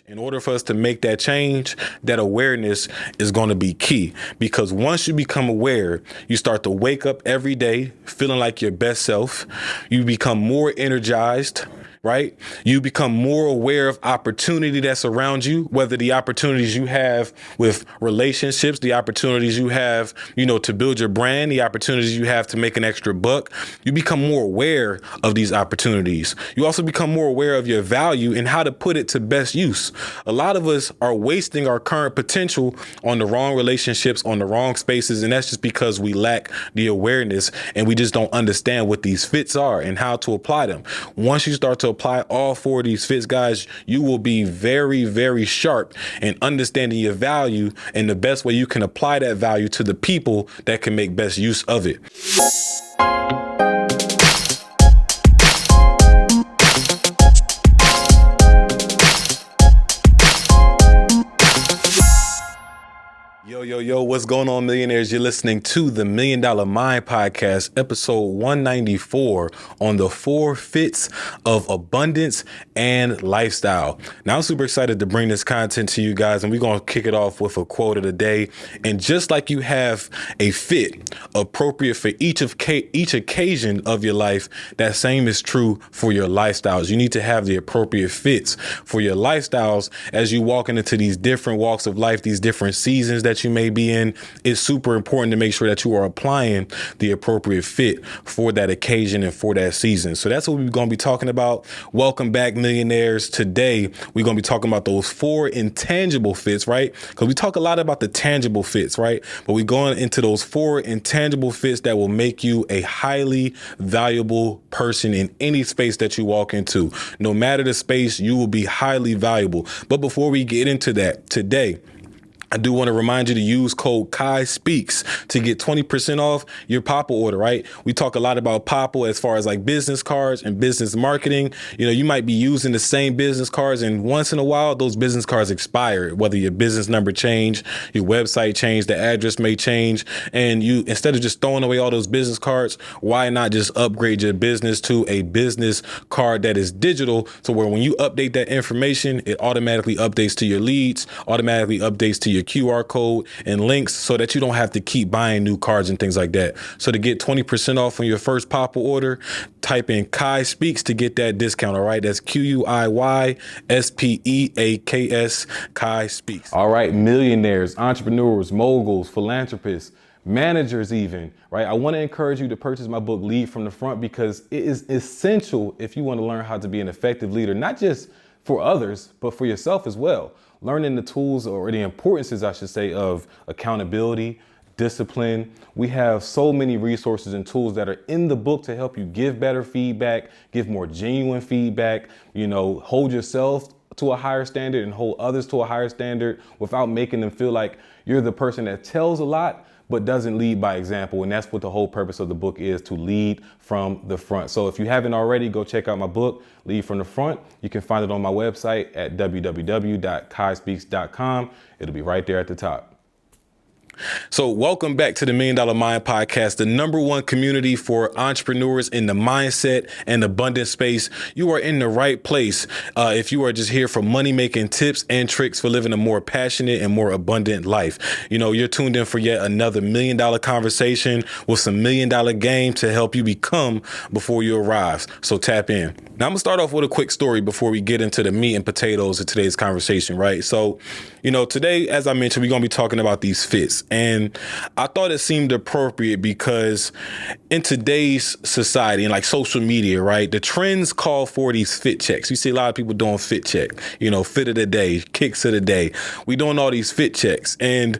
In order for us to make that change, that awareness is going to be key, because once you become aware, you start to wake up every day feeling like your best self. You become more energized, right? You become more aware of opportunity that's around you, whether the opportunities you have with relationships, the opportunities you have, to build your brand, the opportunities you have to make an extra buck. You become more aware of these opportunities. You also become more aware of your value and how to put it to best use. A lot of us are wasting our current potential on the wrong relationships, on the wrong spaces, and that's just because we lack the awareness and we just don't understand what these fits are and how to apply them. Once you start to apply all four of these fits, guys, you will be very, very sharp in understanding your value and the best way you can apply that value to the people that can make best use of it. Yo, what's going on, millionaires? You're listening to the $1 Million Mind Podcast, episode 194 on the 4 fits of abundance and lifestyle. Now, I'm super excited to bring this content to you guys, and we're going to kick it off with a quote of the day. And just like you have a fit appropriate for each occasion of your life, that same is true for your lifestyles. You need to have the appropriate fits for your lifestyles as you walk into these different walks of life, these different seasons that you may be in. It's super important to make sure that you are applying the appropriate fit for that occasion and for that season. So that's what we're going to be talking about. Welcome back, millionaires. Today, we're going to be talking about those 4 intangible fits, right? Because we talk a lot about the tangible fits, right? But we're going into those 4 intangible fits that will make you a highly valuable person in any space that you walk into. No matter the space, you will be highly valuable. But before we get into that today, I do want to remind you to use code Kai Speaks to get 20% off your Popple order, right? We talk a lot about Popple as far as like business cards and business marketing. You might be using the same business cards, and once in a while, those business cards expire, whether your business number change, your website change, the address may change. And you, instead of just throwing away all those business cards, why not just upgrade your business to a business card that is digital, so where when you update that information, it automatically updates to your leads, automatically updates to your QR code and links, so that you don't have to keep buying new cards and things like that. So to get 20% off on your first Popple order, type in Kai Speaks to get that discount. All right. That's QUIYSPEAKS, Kai Speaks. All right. Millionaires, entrepreneurs, moguls, philanthropists, managers even, right? I want to encourage you to purchase my book, Lead from the Front, because it is essential if you want to learn how to be an effective leader, not just for others, but for yourself as well. Learning the tools, or the importances, I should say, of accountability, discipline. We have so many resources and tools that are in the book to help you give better feedback, give more genuine feedback, hold yourself to a higher standard and hold others to a higher standard without making them feel like you're the person that tells a lot but doesn't lead by example. And that's what the whole purpose of the book is, to lead from the front. So if you haven't already, go check out my book, Lead from the Front. You can find it on my website at www.kaispeaks.com. It'll be right there at the top. So welcome back to the $1 Million Mind Podcast, the #1 community for entrepreneurs in the mindset and abundance space. You are in the right place if you are just here for money-making tips and tricks for living a more passionate and more abundant life. You're tuned in for yet another $1 million conversation with some $1 million game to help you become before you arrive. So tap in. Now, I'm going to start off with a quick story before we get into the meat and potatoes of today's conversation, right? So, today, as I mentioned, we're going to be talking about these fits. And I thought it seemed appropriate because in today's society and like social media, right, the trends call for these fit checks. You see a lot of people doing fit check, fit of the day, kicks of the day. We doing all these fit checks and,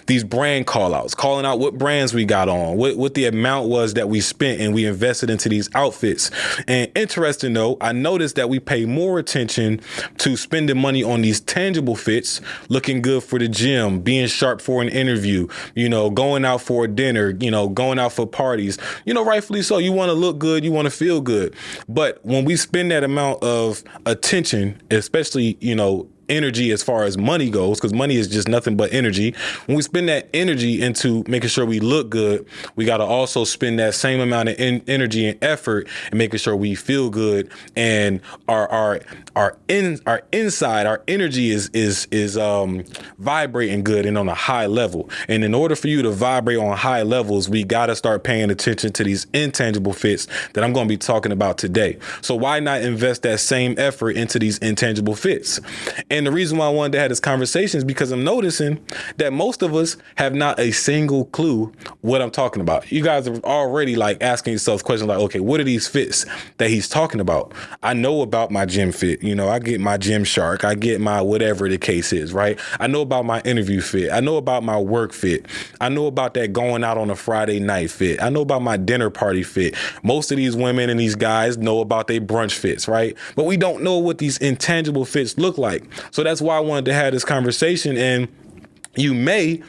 these brand calling out what brands we got on, what the amount was that we spent and we invested into these outfits. And interesting though, I noticed that we pay more attention to spending money on these tangible fits, looking good for the gym, being sharp for an interview, going out for a dinner, going out for parties, rightfully so. You want to look good. You want to feel good. But when we spend that amount of attention, especially, energy as far as money goes, because money is just nothing but energy. When we spend that energy into making sure we look good, we got to also spend that same amount of energy and effort and making sure we feel good, and our inside, our energy is vibrating good and on a high level. And in order for you to vibrate on high levels, we got to start paying attention to these intangible fits that I'm going to be talking about today. So why not invest that same effort into these intangible fits? And the reason why I wanted to have this conversation is because I'm noticing that most of us have not a single clue what I'm talking about. You guys are already like asking yourselves questions like, okay, what are these fits that he's talking about? I know about my gym fit. You know, I get my gym shark. I get my whatever the case is, right? I know about my interview fit. I know about my work fit. I know about that going out on a Friday night fit. I know about my dinner party fit. Most of these women and these guys know about their brunch fits, right? But we don't know what these intangible fits look like. So that's why I wanted to have this conversation. And you may,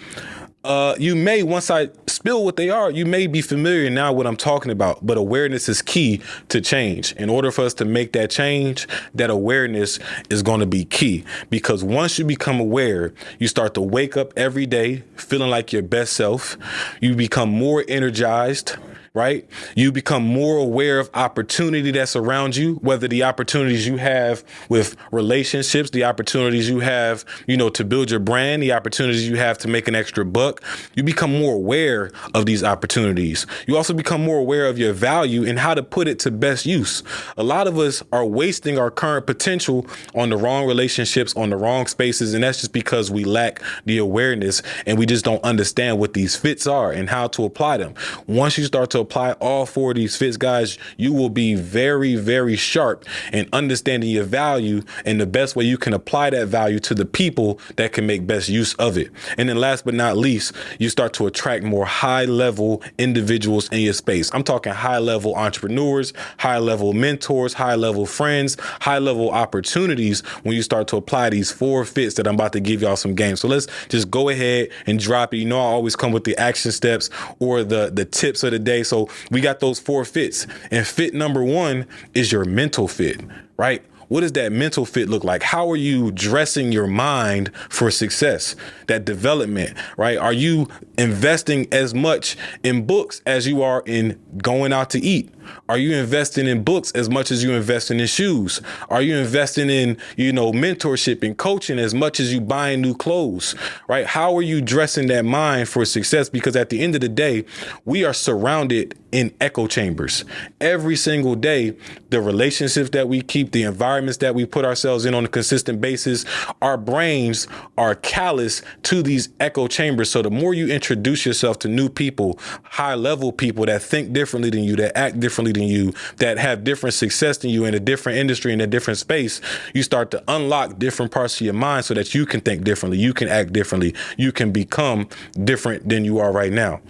once I spill what they are, you may be familiar now what I'm talking about, but awareness is key to change. In order for us to make that change, that awareness is going to be key, because once you become aware, you start to wake up every day feeling like your best self. You become more energized, right? You become more aware of opportunity that's around you, whether the opportunities you have with relationships, the opportunities you have, to build your brand, the opportunities you have to make an extra buck. You become more aware of these opportunities. You also become more aware of your value and how to put it to best use. A lot of us are wasting our current potential on the wrong relationships, on the wrong spaces. And that's just because we lack the awareness and we just don't understand what these fits are and how to apply them. Once you start to apply all four of these fits, guys, you will be very, very sharp in understanding your value and the best way you can apply that value to the people that can make best use of it. And then last but not least, you start to attract more high level individuals in your space. I'm talking high level entrepreneurs, high level mentors, high level friends, high level opportunities when you start to apply these four fits that I'm about to give y'all some game. So let's just go ahead and drop it. I always come with the action steps or the tips of the day. So we got those four fits, and fit number one is your mental fit, right? What does that mental fit look like? How are you dressing your mind for success, that development, right? Are you investing as much in books as you are in going out to eat? Are you investing in books as much as you investing in shoes? Are you investing in, mentorship and coaching as much as you buying new clothes, right? How are you dressing that mind for success? Because at the end of the day, we are surrounded in echo chambers. Every single day, the relationships that we keep, the environments that we put ourselves in on a consistent basis, our brains are callous to these echo chambers. So the more you introduce yourself to new people, high level people that think differently than you, that act differently than you, that have different success than you in a different industry, in a different space, you start to unlock different parts of your mind so that you can think differently, you can act differently, you can become different than you are right now.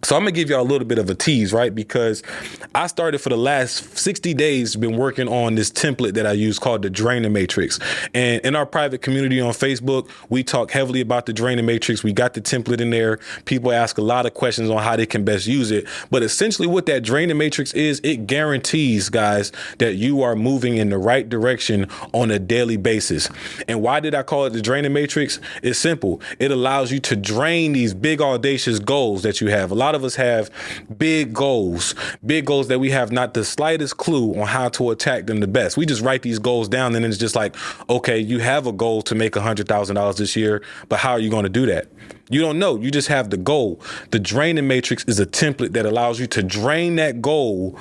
So I'm going to give y'all a little bit of a tease, right? Because I started for the last 60 days, been working on this template that I use called the Drainer Matrix. And in our private community on Facebook, we talk heavily about the Drainer Matrix. We got the template in there. People ask a lot of questions on how they can best use it. But essentially what that Drainer Matrix is, it guarantees, guys, that you are moving in the right direction on a daily basis. And why did I call it the Drainer Matrix? It's simple. It allows you to drain these big, audacious goals that you have. A lot of us have big goals that we have not the slightest clue on how to attack them the best. We just write these goals down and it's just like, okay, you have a goal to make $100,000 this year, but how are you going to do that? You don't know. You just have the goal. The draining matrix is a template that allows you to drain that goal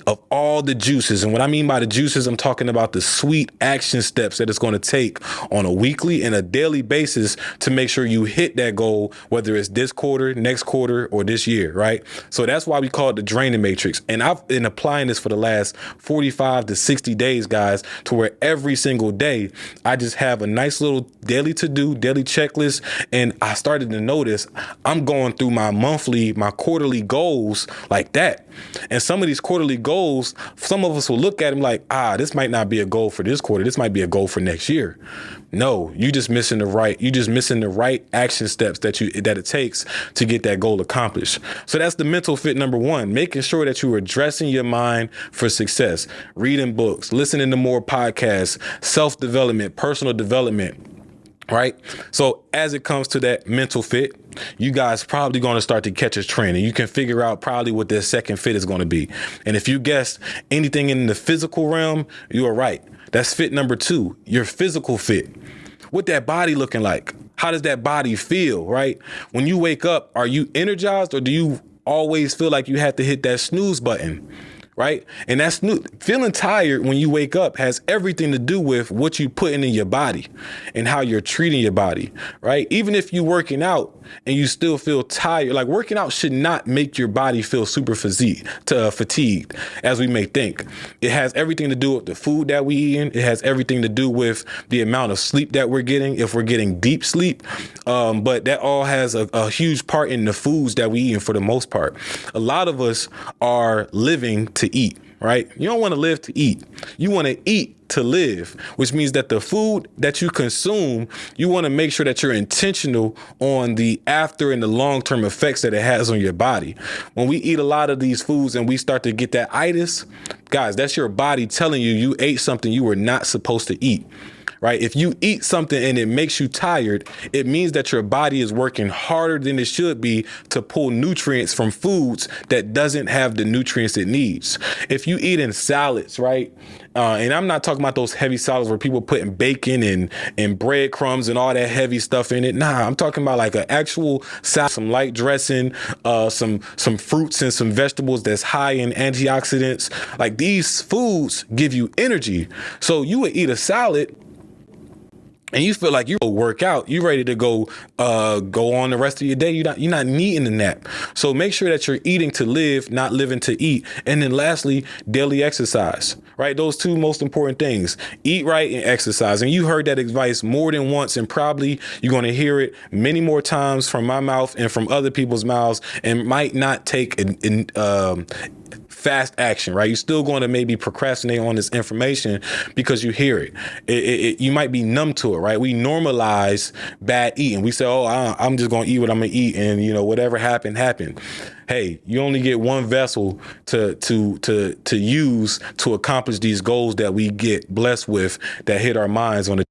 of all the juices. And what I mean by the juices, I'm talking about the sweet action steps that it's going to take on a weekly and a daily basis to make sure you hit that goal, whether it's this quarter, next quarter, or this year, right? So that's why we call it the draining matrix. And I've been applying this for the last 45 to 60 days, guys, to where every single day I just have a nice little daily to-do, daily checklist. And I started started to notice I'm going through my quarterly goals like that. And some of these quarterly goals, some of us will look at them like, this might not be a goal for this quarter. This might be a goal for next year. No, you just missing the right action steps that it takes to get that goal accomplished. So that's the mental fit number one, making sure that you are dressing your mind for success, reading books, listening to more podcasts, self-development, personal development. Right. So as it comes to that mental fit, you guys probably going to start to catch a trend, and you can figure out probably what their second fit is going to be. And if you guessed anything in the physical realm, you are right. That's fit number two, your physical fit. What that body looking like? How does that body feel? Right. When you wake up, are you energized, or do you always feel like you have to hit that snooze button? Right. And that's feeling tired when you wake up has everything to do with what you putting in your body and how you're treating your body. Right. Even if you're working out and you still feel tired, like working out should not make your body feel super fatigued as we may think. It has everything to do with the food that we eat in. It has everything to do with the amount of sleep that we're getting, if we're getting deep sleep. But that all has a huge part in the foods that we eat for the most part. A lot of us are living to eat, right? You don't want to live to eat. You want to eat to live, which means that the food that you consume, you want to make sure that you're intentional on the after and the long-term effects that it has on your body. When we eat a lot of these foods and we start to get that itis, guys, that's your body telling you ate something you were not supposed to eat. Right? If you eat something and it makes you tired, it means that your body is working harder than it should be to pull nutrients from foods that doesn't have the nutrients it needs. If you eat in salads, right? And I'm not talking about those heavy salads where people putting bacon and breadcrumbs and all that heavy stuff in it. Nah, I'm talking about like an actual salad, some light dressing, some fruits and some vegetables that's high in antioxidants. Like these foods give you energy. So you would eat a salad and you feel like you work out, you ready to go on the rest of your day. You're not needing a nap. So make sure that you're eating to live, not living to eat. And then lastly, daily exercise, right? Those two most important things, eat right and exercise. And you heard that advice more than once, and probably you're going to hear it many more times from my mouth and from other people's mouths, and might not take fast action, right? You're still going to maybe procrastinate on this information because you hear it. You might be numb to it, right? We normalize bad eating. We say, I'm just going to eat what I'm going to eat, and whatever happened. Hey, you only get one vessel to use to accomplish these goals that we get blessed with that hit our minds on a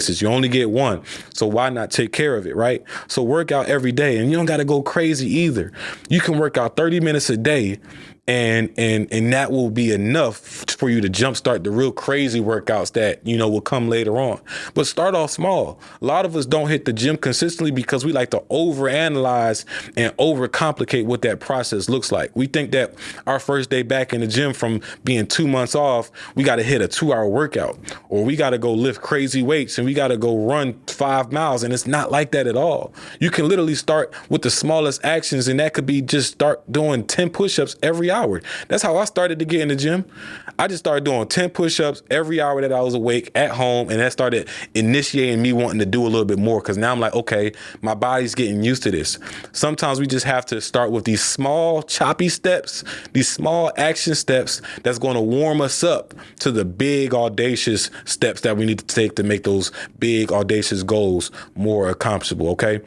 you only get one. So why not take care of it, right? So work out every day, and you don't got to go crazy either. You can work out 30 minutes a day, and that will be enough for you to jumpstart the real crazy workouts that, will come later on. But start off small. A lot of us don't hit the gym consistently because we like to overanalyze and overcomplicate what that process looks like. We think that our first day back in the gym from being 2 months off, we got to hit a 2-hour workout, or we got to go lift crazy weights, and we got to go run 5 miles. And it's not like that at all. You can literally start with the smallest actions, and that could be just start doing 10 push-ups every hour. That's how I started to get in the gym. I just started doing 10 push-ups every hour that I was awake at home, and that started initiating me wanting to do a little bit more, because now I'm like, okay, my body's getting used to this. Sometimes we just have to start with these small choppy steps, these small action steps that's going to warm us up to the big audacious steps that we need to take to make those big audacious goals more accomplishable. Okay.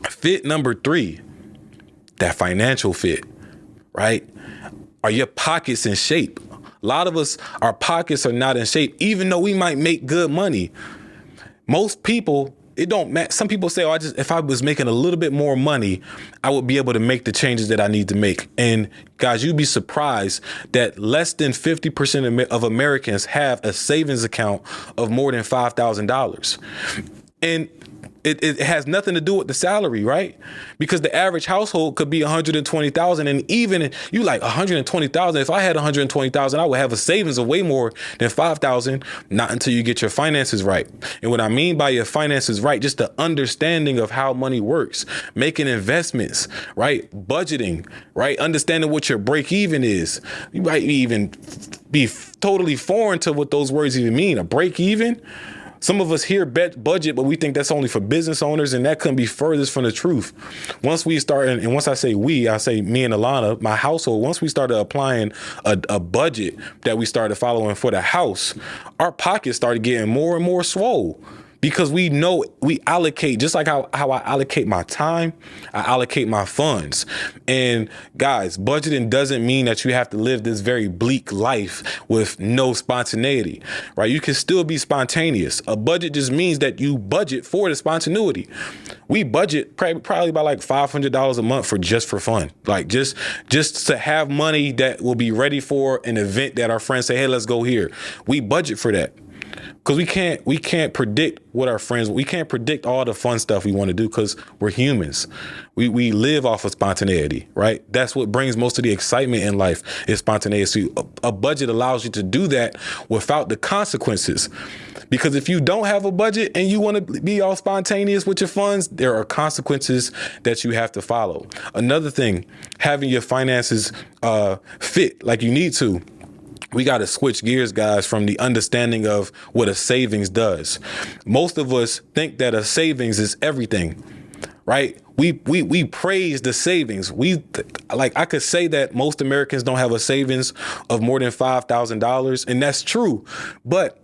Fit number 3, that financial fit, right? Are your pockets in shape? A lot of us, our pockets are not in shape, even though we might make good money. Most people, it don't matter. Some people say, if I was making a little bit more money, I would be able to make the changes that I need to make. And guys, you'd be surprised that less than 50% of Americans have a savings account of more than $5,000. And it has nothing to do with the salary, right? Because the average household could be 120,000, and even you like 120,000. If I had 120,000, I would have a savings of way more than 5,000. Not until you get your finances right. And what I mean by your finances right, just the understanding of how money works, making investments, right? Budgeting, right? Understanding what your break even is. You might even be totally foreign to what those words even mean. A break even. Some of us hear budget, but we think that's only for business owners, and that couldn't be furthest from the truth. Once we start, and once I say we, I say me and Alana, my household, once we started applying a budget that we started following for the house, our pockets started getting more and more swole. Because we know we allocate, just like how I allocate my time, I allocate my funds. And guys, budgeting doesn't mean that you have to live this very bleak life with no spontaneity, right? You can still be spontaneous. A budget just means that you budget for the spontaneity. We budget probably by like $500 a month for fun, like just to have money that will be ready for an event that our friends say, hey, let's go here. We budget for that. Because we can't predict what our friends, we can't predict all the fun stuff we want to do because we're humans. We live off of spontaneity, right? That's what brings most of the excitement in life is spontaneity. A budget allows you to do that without the consequences. Because if you don't have a budget and you want to be all spontaneous with your funds, there are consequences that you have to follow. Another thing, having your finances fit like you need to. We got to switch gears, guys, from the understanding of what a savings does. Most of us think that a savings is everything, right? We praise the savings. I could say that most Americans don't have a savings of more than $5,000, and that's true. But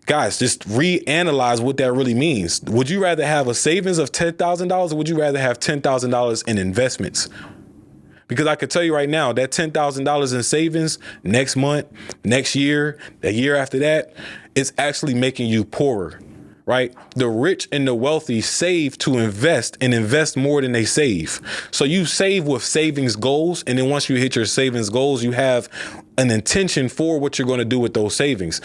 guys, just reanalyze what that really means. Would you rather have a savings of $10,000 or would you rather have $10,000 in investments? Because I could tell you right now that $10,000 in savings next month, next year, the year after that, it's actually making you poorer, right? The rich and the wealthy save to invest and invest more than they save. So you save with savings goals. And then once you hit your savings goals, you have an intention for what you're going to do with those savings.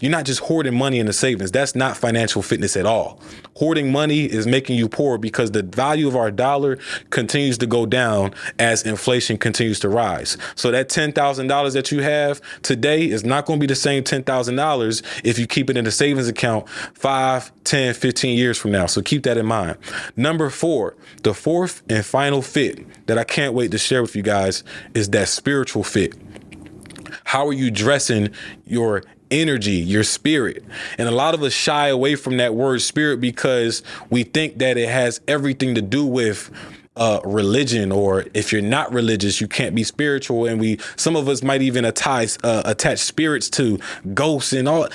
You're not just hoarding money in the savings. That's not financial fitness at all. Hoarding money is making you poor because the value of our dollar continues to go down as inflation continues to rise. So that $10,000 that you have today is not going to be the same $10,000 if you keep it in a savings account 5, 10, 15 years from now. So keep that in mind. Number 4, the fourth and final fit that I can't wait to share with you guys is that spiritual fit. How are you dressing your energy, your spirit? And a lot of us shy away from that word spirit because we think that it has everything to do with religion, or if you're not religious, you can't be spiritual. And some of us might even attach spirits to ghosts and all.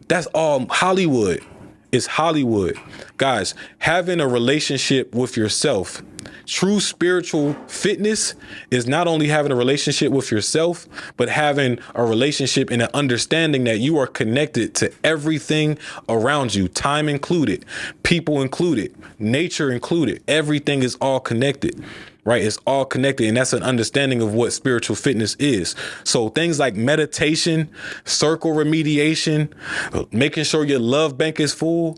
That's all Hollywood. It's Hollywood. Guys, having a relationship with yourself. True spiritual fitness is not only having a relationship with yourself, but having a relationship and an understanding that you are connected to everything around you, time included, people included, nature included. Everything is all connected. Right? It's all connected. And that's an understanding of what spiritual fitness is. So things like meditation, circle remediation, making sure your love bank is full.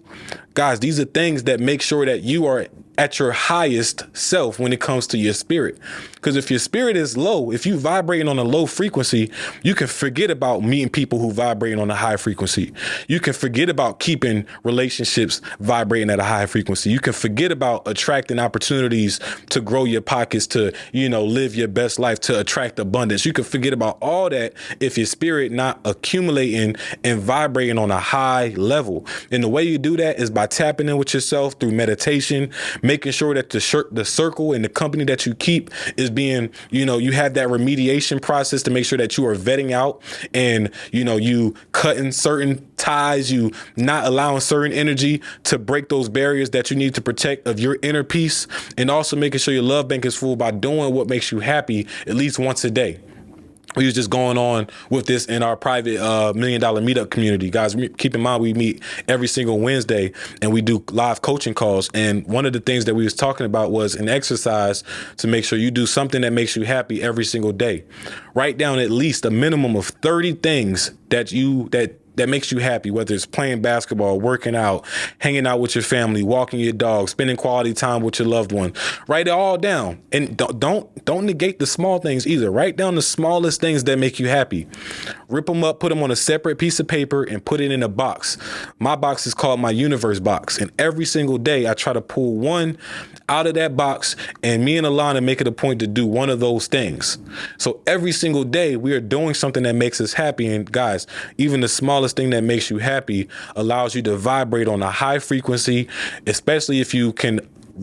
Guys, these are things that make sure that you are at your highest self when it comes to your spirit. Because if your spirit is low, if you vibrating on a low frequency, you can forget about meeting people who vibrate on a high frequency. You can forget about keeping relationships vibrating at a high frequency. You can forget about attracting opportunities to grow your pockets, to, live your best life, to attract abundance. You can forget about all that if your spirit not accumulating and vibrating on a high level. And the way you do that is by tapping in with yourself through meditation, making sure that the circle and the company that you keep is being, you have that remediation process to make sure that you are vetting out and, you cutting certain ties, you not allowing certain energy to break those barriers that you need to protect of your inner peace, and also making sure your love bank is full by doing what makes you happy at least once a day. We was just going on with this in our private $1 Million Meetup community. Guys, keep in mind, we meet every single Wednesday and we do live coaching calls. And one of the things that we was talking about was an exercise to make sure you do something that makes you happy every single day. Write down at least a minimum of 30 things that makes you happy, whether it's playing basketball, working out, hanging out with your family, walking your dog, spending quality time with your loved one. Write it all down. And don't negate the small things either. Write down the smallest things that make you happy. Rip them up, put them on a separate piece of paper and put it in a box. My box is called my universe box. And every single day I try to pull one out of that box, and me and Alana make it a point to do one of those things. So every single day we are doing something that makes us happy. And guys, even the smallest smallest thing that makes you happy allows you to vibrate on a high frequency, especially if you can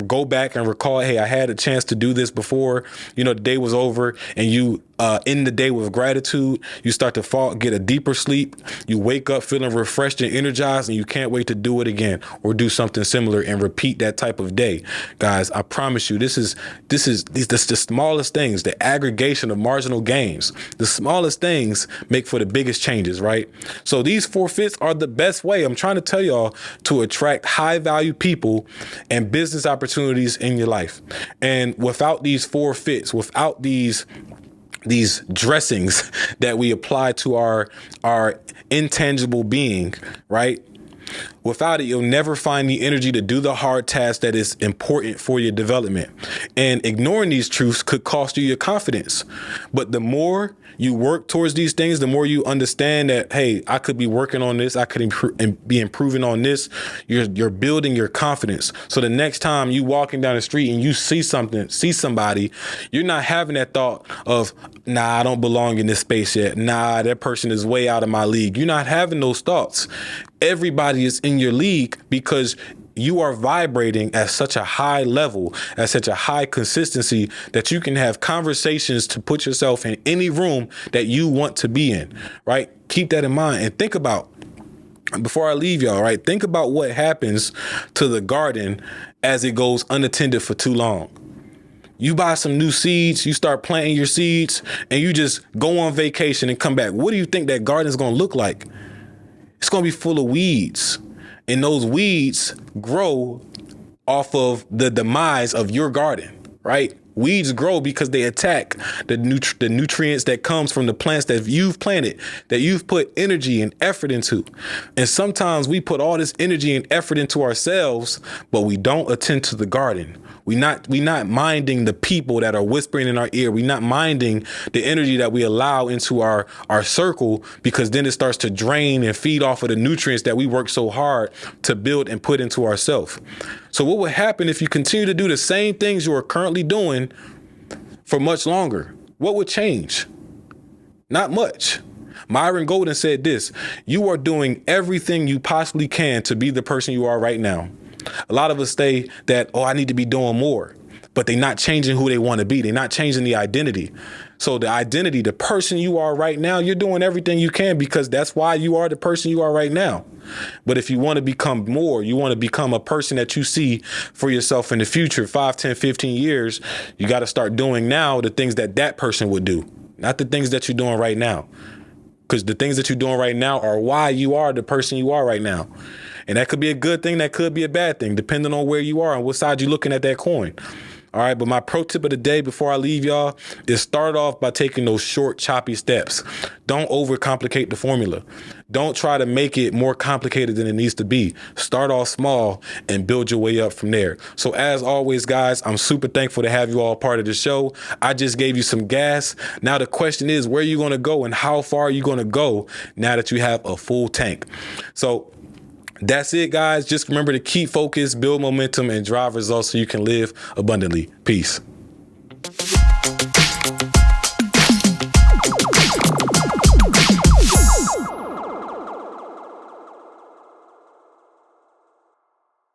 go back and recall, hey, I had a chance to do this before, the day was over, and you end the day with gratitude. You start to get a deeper sleep. You wake up feeling refreshed and energized, and you can't wait to do it again or do something similar and repeat that type of day. Guys, I promise you, this is the smallest things, the aggregation of marginal gains. The smallest things make for the biggest changes, right? So these 4 fifths are the best way, I'm trying to tell y'all, to attract high value people and business opportunities in your life. And without these 4 fifths, without these dressings that we apply to our intangible being, right? Without it, you'll never find the energy to do the hard task that is important for your development. And ignoring these truths could cost you your confidence. But the more you work towards these things, the more you understand that, hey, I could be working on this. I could be improving on this. You're building your confidence. So the next time you walking down the street and you see somebody, you're not having that thought of, nah, I don't belong in this space yet. Nah, that person is way out of my league. You're not having those thoughts. Everybody is in your league because you are vibrating at such a high level, at such a high consistency that you can have conversations to put yourself in any room that you want to be in, right? Keep that in mind and think about, before I leave y'all, right? Think about what happens to the garden as it goes unattended for too long. You buy some new seeds, you start planting your seeds, and you just go on vacation and come back. What do you think that garden is going to look like? It's going to be full of weeds. And those weeds grow off of the demise of your garden, right? Weeds grow because they attack the nutrients that comes from the plants that you've planted, that you've put energy and effort into. And sometimes we put all this energy and effort into ourselves, but we don't attend to the garden. We not minding the people that are whispering in our ear. We not minding the energy that we allow into our circle, because then it starts to drain and feed off of the nutrients that we work so hard to build and put into ourselves. So what would happen if you continue to do the same things you are currently doing for much longer? What would change? Not much. Myron Golden said this: you are doing everything you possibly can to be the person you are right now. A lot of us say that, I need to be doing more, but they're not changing who they want to be. They're not changing the identity. So the identity, the person you are right now, you're doing everything you can because that's why you are the person you are right now. But if you want to become more, you want to become a person that you see for yourself in the future, 5, 10, 15 years, you got to start doing now the things that person would do, not the things that you're doing right now. Because the things that you're doing right now are why you are the person you are right now. And that could be a good thing. That could be a bad thing, depending on where you are and what side you're looking at that coin. All right. But my pro tip of the day before I leave y'all is start off by taking those short, choppy steps. Don't overcomplicate the formula. Don't try to make it more complicated than it needs to be. Start off small and build your way up from there. So as always, guys, I'm super thankful to have you all part of the show. I just gave you some gas. Now the question is, where are you going to go and how far are you going to go now that you have a full tank? So that's it, guys. Just remember to keep focused, build momentum, and drive results so you can live abundantly. Peace.